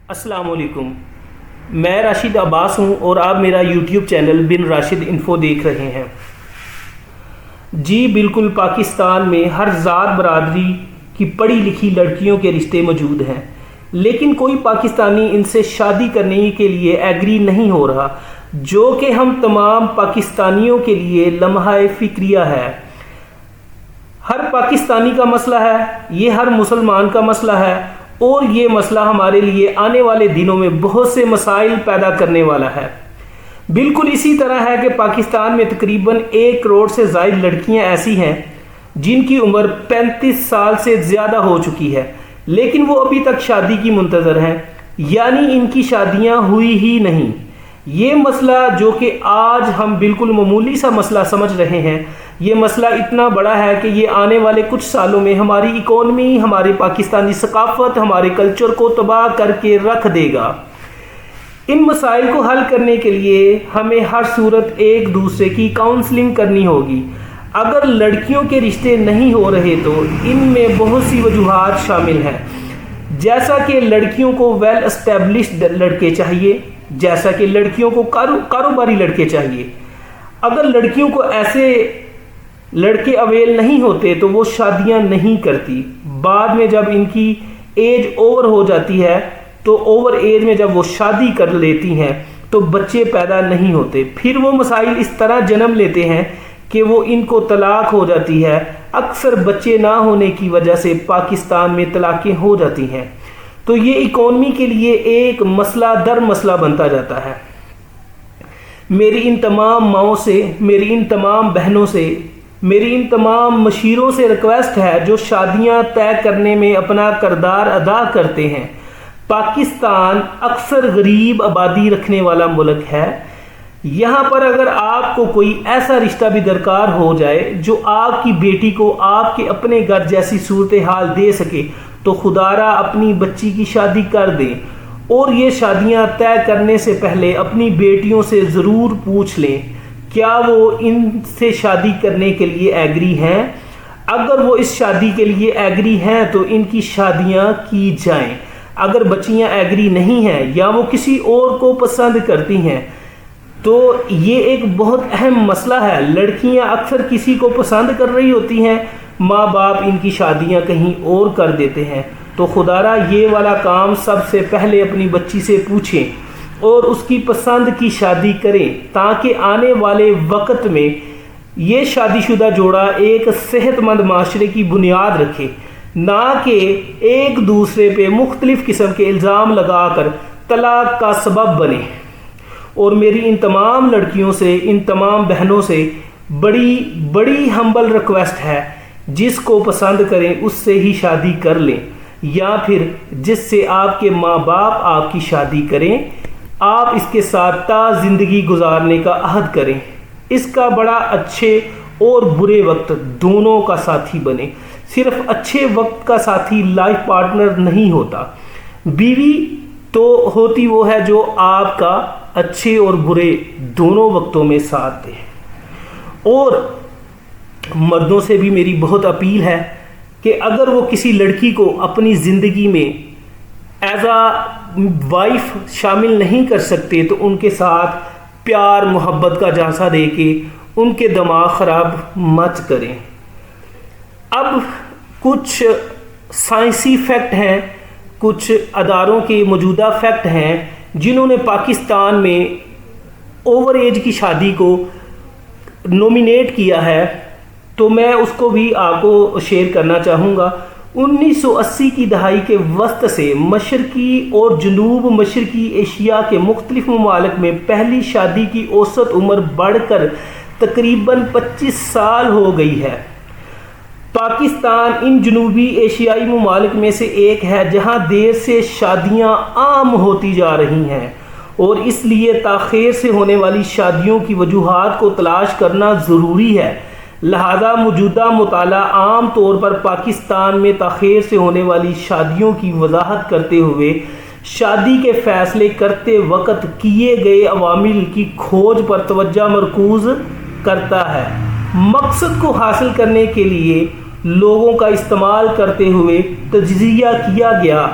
السلام علیکم، میں راشد عباس ہوں اور آپ میرا یوٹیوب چینل بن راشد انفو دیکھ رہے ہیں۔ جی بالکل، پاکستان میں ہر ذات برادری کی پڑھی لکھی لڑکیوں کے رشتے موجود ہیں، لیکن کوئی پاکستانی ان سے شادی کرنے کے لیے ایگری نہیں ہو رہا، جو کہ ہم تمام پاکستانیوں کے لیے لمحہ فکریہ ہے۔ ہر پاکستانی کا مسئلہ ہے، یہ ہر مسلمان کا مسئلہ ہے، اور یہ مسئلہ ہمارے لیے آنے والے دنوں میں بہت سے مسائل پیدا کرنے والا ہے۔ بالکل اسی طرح ہے کہ پاکستان میں تقریباً 1 کروڑ سے زائد لڑکیاں ایسی ہیں جن کی عمر 35 سال سے زیادہ ہو چکی ہے، لیکن وہ ابھی تک شادی کی منتظر ہیں، یعنی ان کی شادیاں ہوئی ہی نہیں۔ یہ مسئلہ جو کہ آج ہم بالکل معمولی سا مسئلہ سمجھ رہے ہیں، یہ مسئلہ اتنا بڑا ہے کہ یہ آنے والے کچھ سالوں میں ہماری اکانومی، ہماری پاکستانی ثقافت، ہمارے کلچر کو تباہ کر کے رکھ دے گا۔ ان مسائل کو حل کرنے کے لیے ہمیں ہر صورت ایک دوسرے کی کاؤنسلنگ کرنی ہوگی۔ اگر لڑکیوں کے رشتے نہیں ہو رہے تو ان میں بہت سی وجوہات شامل ہیں، جیسا کہ لڑکیوں کو ویل اسٹیبلشڈ لڑکے چاہیے، جیسا کہ لڑکیوں کو کاروباری لڑکے چاہیے۔ اگر لڑکیوں کو ایسے لڑکے اویل نہیں ہوتے تو وہ شادیاں نہیں کرتی۔ بعد میں جب ان کی ایج اوور ہو جاتی ہے تو اوور ایج میں جب وہ شادی کر لیتی ہیں تو بچے پیدا نہیں ہوتے، پھر وہ مسائل اس طرح جنم لیتے ہیں کہ وہ ان کو طلاق ہو جاتی ہے۔ اکثر بچے نہ ہونے کی وجہ سے پاکستان میں طلاقیں ہو جاتی ہیں، تو یہ اکانومی کے لیے ایک مسئلہ در مسئلہ بنتا جاتا ہے۔ میری ان تمام ماؤں سے، میری ان تمام بہنوں سے، میری ان تمام مشیروں سے ریکویسٹ ہے جو شادیاں طے کرنے میں اپنا کردار ادا کرتے ہیں۔ پاکستان اکثر غریب آبادی رکھنے والا ملک ہے۔ یہاں پر اگر آپ کو کوئی ایسا رشتہ بھی درکار ہو جائے جو آپ کی بیٹی کو آپ کے اپنے گھر جیسی صورتحال دے سکے تو خدا را اپنی بچی کی شادی کر دیں، اور یہ شادیاں طے کرنے سے پہلے اپنی بیٹیوں سے ضرور پوچھ لیں کیا وہ ان سے شادی کرنے کے لیے ایگری ہیں۔ اگر وہ اس شادی کے لیے ایگری ہیں تو ان کی شادیاں کی جائیں۔ اگر بچیاں ایگری نہیں ہیں یا وہ کسی اور کو پسند کرتی ہیں تو یہ ایک بہت اہم مسئلہ ہے۔ لڑکیاں اکثر کسی کو پسند کر رہی ہوتی ہیں، ماں باپ ان کی شادیاں کہیں اور کر دیتے ہیں، تو خدا را یہ والا کام سب سے پہلے اپنی بچی سے پوچھیں اور اس کی پسند کی شادی کریں، تاکہ آنے والے وقت میں یہ شادی شدہ جوڑا ایک صحت مند معاشرے کی بنیاد رکھے، نہ کہ ایک دوسرے پہ مختلف قسم کے الزام لگا کر طلاق کا سبب بنے۔ اور میری ان تمام لڑکیوں سے، ان تمام بہنوں سے بڑی ہمبل ریکویسٹ ہے، جس کو پسند کریں اس سے ہی شادی کر لیں، یا پھر جس سے آپ کے ماں باپ آپ کی شادی کریں، آپ اس کے ساتھ تا زندگی گزارنے کا عہد کریں۔ اس کا بڑا اچھے اور برے وقت دونوں کا ساتھی بنے۔ صرف اچھے وقت کا ساتھی لائف پارٹنر نہیں ہوتا، بیوی تو ہوتی وہ ہے جو آپ کا اچھے اور برے دونوں وقتوں میں ساتھ دے۔ اور مردوں سے بھی میری بہت اپیل ہے کہ اگر وہ کسی لڑکی کو اپنی زندگی میں ایز اے وائف شامل نہیں کر سکتے تو ان کے ساتھ پیار محبت کا جھانسا دے کے ان کے دماغ خراب مت کریں۔ اب کچھ سائنسی فیکٹ ہیں، کچھ اداروں کے موجودہ فیکٹ ہیں جنہوں نے پاکستان میں اوور ایج کی شادی کو نومینیٹ کیا ہے، تو میں اس کو بھی آپ کو شیئر کرنا چاہوں گا۔ 1980 کی دہائی کے وسط سے مشرقی اور جنوب مشرقی ایشیا کے مختلف ممالک میں پہلی شادی کی اوسط عمر بڑھ کر تقریباً 25 سال ہو گئی ہے۔ پاکستان ان جنوبی ایشیائی ممالک میں سے ایک ہے جہاں دیر سے شادیاں عام ہوتی جا رہی ہیں، اور اس لیے تاخیر سے ہونے والی شادیوں کی وجوہات کو تلاش کرنا ضروری ہے۔ لہذا موجودہ مطالعہ عام طور پر پاکستان میں تاخیر سے ہونے والی شادیوں کی وضاحت کرتے ہوئے شادی کے فیصلے کرتے وقت کیے گئے عوامل کی کھوج پر توجہ مرکوز کرتا ہے۔ مقصد کو حاصل کرنے کے لیے لوگوں کا استعمال کرتے ہوئے تجزیہ کیا گیا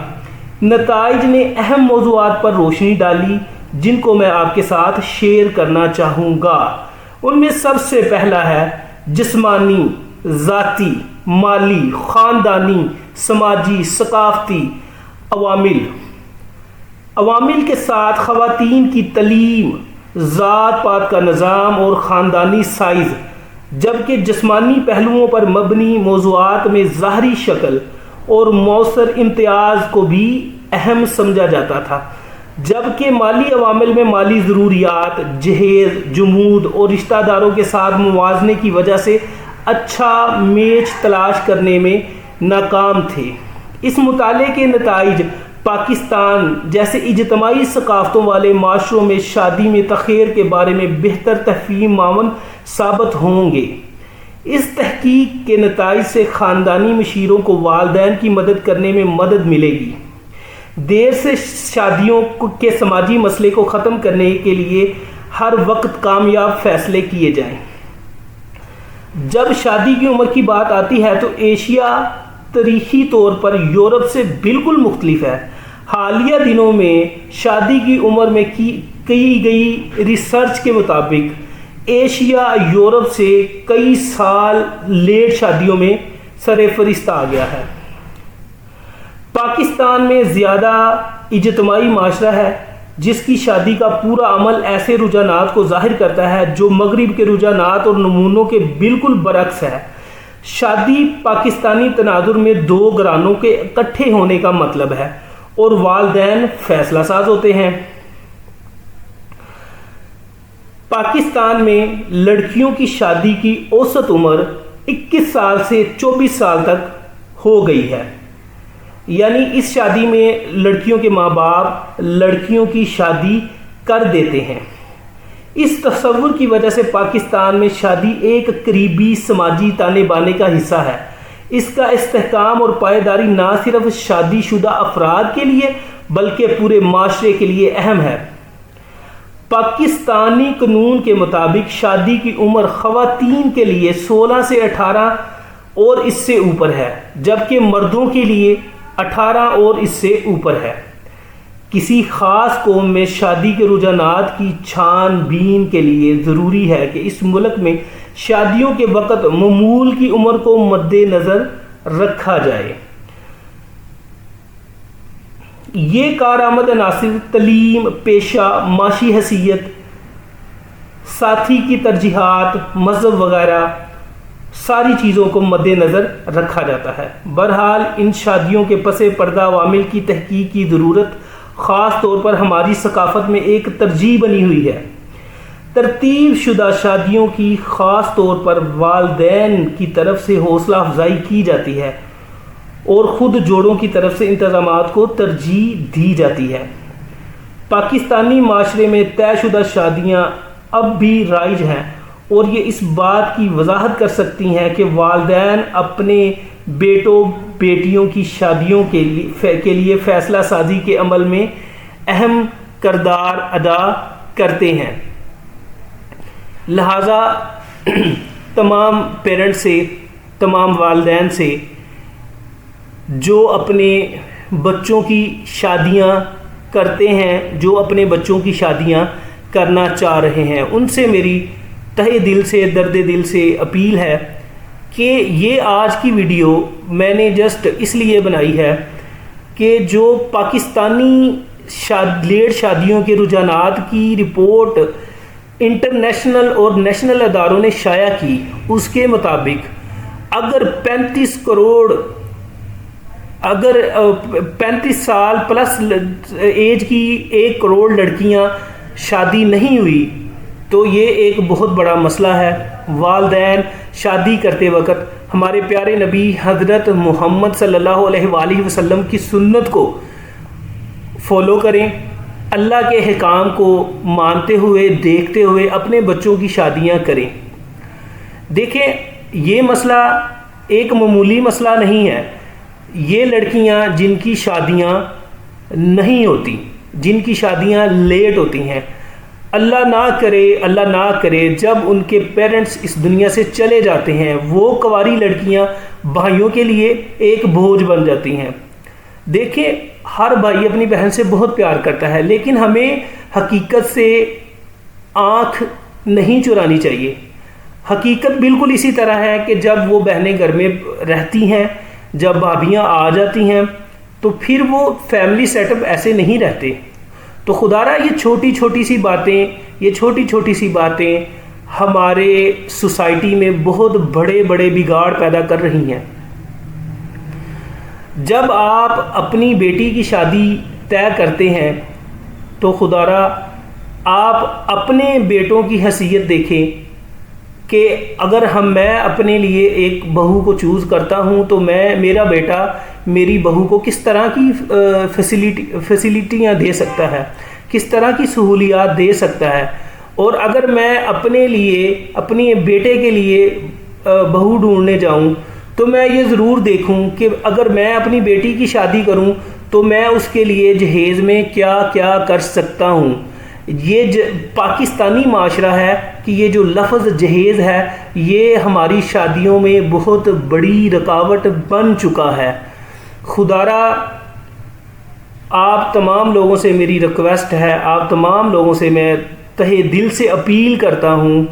نتائج نے اہم موضوعات پر روشنی ڈالی جن کو میں آپ کے ساتھ شیئر کرنا چاہوں گا۔ ان میں سب سے پہلا ہے جسمانی، ذاتی، مالی، خاندانی، سماجی، ثقافتی عوامل۔ عوامل کے ساتھ خواتین کی تعلیم، ذات پات کا نظام اور خاندانی سائز، جبکہ جسمانی پہلوؤں پر مبنی موضوعات میں ظاہری شکل اور مؤثر امتیاز کو بھی اہم سمجھا جاتا تھا، جبکہ مالی عوامل میں مالی ضروریات، جہیز، جمود اور رشتہ داروں کے ساتھ موازنے کی وجہ سے اچھا میچ تلاش کرنے میں ناکام تھے۔ اس مطالعے کے نتائج پاکستان جیسے اجتماعی ثقافتوں والے معاشروں میں شادی میں تاخیر کے بارے میں بہتر تفہیم معاون ثابت ہوں گے۔ اس تحقیق کے نتائج سے خاندانی مشیروں کو والدین کی مدد کرنے میں مدد ملے گی۔ دیر سے شادیوں کے سماجی مسئلے کو ختم کرنے کے لیے ہر وقت کامیاب فیصلے کیے جائیں۔ جب شادی کی عمر کی بات آتی ہے تو ایشیا تاریخی طور پر یورپ سے بالکل مختلف ہے۔ حالیہ دنوں میں شادی کی عمر میں کی گئی ریسرچ کے مطابق ایشیا یورپ سے کئی سال لیٹ شادیوں میں سرفہرست آ گیا ہے۔ پاکستان میں زیادہ اجتماعی معاشرہ ہے جس کی شادی کا پورا عمل ایسے رجحانات کو ظاہر کرتا ہے جو مغرب کے رجحانات اور نمونوں کے بالکل برعکس ہے۔ شادی پاکستانی تناظر میں دو گھرانوں کے اکٹھے ہونے کا مطلب ہے اور والدین فیصلہ ساز ہوتے ہیں۔ پاکستان میں لڑکیوں کی شادی کی اوسط عمر 21 سال سے 24 سال تک ہو گئی ہے، یعنی اس شادی میں لڑکیوں کے ماں باپ لڑکیوں کی شادی کر دیتے ہیں۔ اس تصور کی وجہ سے پاکستان میں شادی ایک قریبی سماجی تانے بانے کا حصہ ہے۔ اس کا استحکام اور پائیداری نہ صرف شادی شدہ افراد کے لیے بلکہ پورے معاشرے کے لیے اہم ہے۔ پاکستانی قانون کے مطابق شادی کی عمر خواتین کے لیے 16 سے 18 اور اس سے اوپر ہے، جبکہ مردوں کے لیے 18 اور اس سے اوپر ہے۔ کسی خاص قوم میں شادی کے رجحانات کی چھان بین کے لیے ضروری ہے کہ اس ملک میں شادیوں کے وقت معمول کی عمر کو مد نظر رکھا جائے۔ یہ کارآمد عناصر تعلیم، پیشہ، معاشی حیثیت، ساتھی کی ترجیحات، مذہب وغیرہ ساری چیزوں کو مد نظر رکھا جاتا ہے۔ بہرحال ان شادیوں کے پس پردہ عوامل کی تحقیق کی ضرورت خاص طور پر ہماری ثقافت میں ایک ترجیح بنی ہوئی ہے۔ ترتیب شدہ شادیوں کی خاص طور پر والدین کی طرف سے حوصلہ افزائی کی جاتی ہے اور خود جوڑوں کی طرف سے انتظامات کو ترجیح دی جاتی ہے۔ پاکستانی معاشرے میں طے شدہ شادیاں اب بھی رائج ہیں اور یہ اس بات کی وضاحت کر سکتی ہیں کہ والدین اپنے بیٹوں بیٹیوں کی شادیوں کے لیے فیصلہ سازی کے عمل میں اہم کردار ادا کرتے ہیں۔ لہٰذا تمام پیرنٹ سے، تمام والدین سے جو اپنے بچوں کی شادیاں کرتے ہیں، جو اپنے بچوں کی شادیاں کرنا چاہ رہے ہیں، ان سے میری تہہ دل سے، درد دل سے اپیل ہے کہ یہ آج کی ویڈیو میں نے جسٹ اس لیے بنائی ہے کہ جو پاکستانی لیٹ شادیوں کے رجحانات کی رپورٹ انٹرنیشنل اور نیشنل اداروں نے شائع کی، اس کے مطابق اگر 35 سال پلس ایج کی 1 کروڑ لڑکیاں شادی نہیں ہوئی تو یہ ایک بہت بڑا مسئلہ ہے۔ والدین شادی کرتے وقت ہمارے پیارے نبی حضرت محمد صلی اللہ علیہ وآلہ وسلم کی سنت کو فالو کریں، اللہ کے احکام کو مانتے ہوئے دیکھتے ہوئے اپنے بچوں کی شادیاں کریں۔ دیکھیں، یہ مسئلہ ایک معمولی مسئلہ نہیں ہے۔ یہ لڑکیاں جن کی شادیاں نہیں ہوتی، جن کی شادیاں لیٹ ہوتی ہیں، اللہ نہ کرے جب ان کے پیرنٹس اس دنیا سے چلے جاتے ہیں، وہ کنواری لڑکیاں بھائیوں کے لیے ایک بوجھ بن جاتی ہیں۔ دیکھیں، ہر بھائی اپنی بہن سے بہت پیار کرتا ہے، لیکن ہمیں حقیقت سے آنکھ نہیں چرانی چاہیے۔ حقیقت بالکل اسی طرح ہے کہ جب وہ بہنیں گھر میں رہتی ہیں، جب بھابیاں آ جاتی ہیں تو پھر وہ فیملی سیٹ اپ ایسے نہیں رہتے۔ تو خدا را یہ چھوٹی چھوٹی سی باتیں ہمارے سوسائٹی میں بہت بڑے بڑے بگاڑ پیدا کر رہی ہیں۔ جب آپ اپنی بیٹی کی شادی طے کرتے ہیں تو خدا را آپ اپنے بیٹوں کی حیثیت دیکھیں کہ اگر میں اپنے لیے ایک بہو کو چوز کرتا ہوں تو میرا بیٹا میری بہو کو کس طرح کی فیسلٹیاں دے سکتا ہے، کس طرح کی سہولیات دے سکتا ہے۔ اور اگر میں اپنے بیٹے کے لیے بہو ڈھونڈنے جاؤں تو میں یہ ضرور دیکھوں کہ اگر میں اپنی بیٹی کی شادی کروں تو میں اس کے لیے جہیز میں کیا کیا کر سکتا ہوں۔ یہ پاکستانی معاشرہ ہے کہ یہ جو لفظ جہیز ہے یہ ہماری شادیوں میں بہت بڑی رکاوٹ بن چکا ہے۔ خدا را آپ تمام لوگوں سے میری ریکویسٹ ہے، آپ تمام لوگوں سے میں تہہ دل سے اپیل کرتا ہوں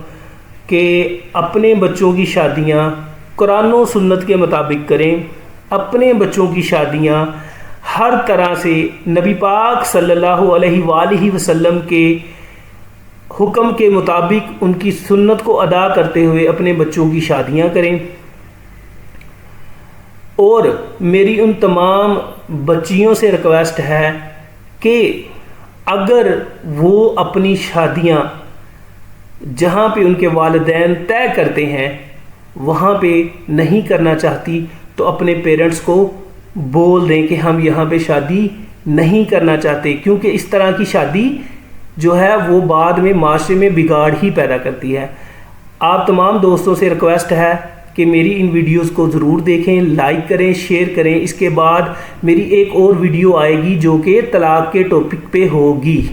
کہ اپنے بچوں کی شادیاں قرآن و سنت کے مطابق کریں، اپنے بچوں کی شادیاں ہر طرح سے نبی پاک صلی اللہ علیہ وآلہ وسلم کے حکم کے مطابق ان کی سنت کو ادا کرتے ہوئے اپنے بچوں کی شادیاں کریں۔ اور میری ان تمام بچیوں سے ریکویسٹ ہے کہ اگر وہ اپنی شادیاں جہاں پہ ان کے والدین طے کرتے ہیں وہاں پہ نہیں کرنا چاہتی تو اپنے پیرنٹس کو بول دیں کہ ہم یہاں پہ شادی نہیں کرنا چاہتے، کیونکہ اس طرح کی شادی جو ہے وہ بعد میں معاشرے میں بگاڑ ہی پیدا کرتی ہے۔ آپ تمام دوستوں سے ریکویسٹ ہے کہ میری ان ویڈیوز کو ضرور دیکھیں، لائک کریں، شیئر کریں۔ اس کے بعد میری ایک اور ویڈیو آئے گی جو کہ طلاق کے ٹاپک پہ ہوگی۔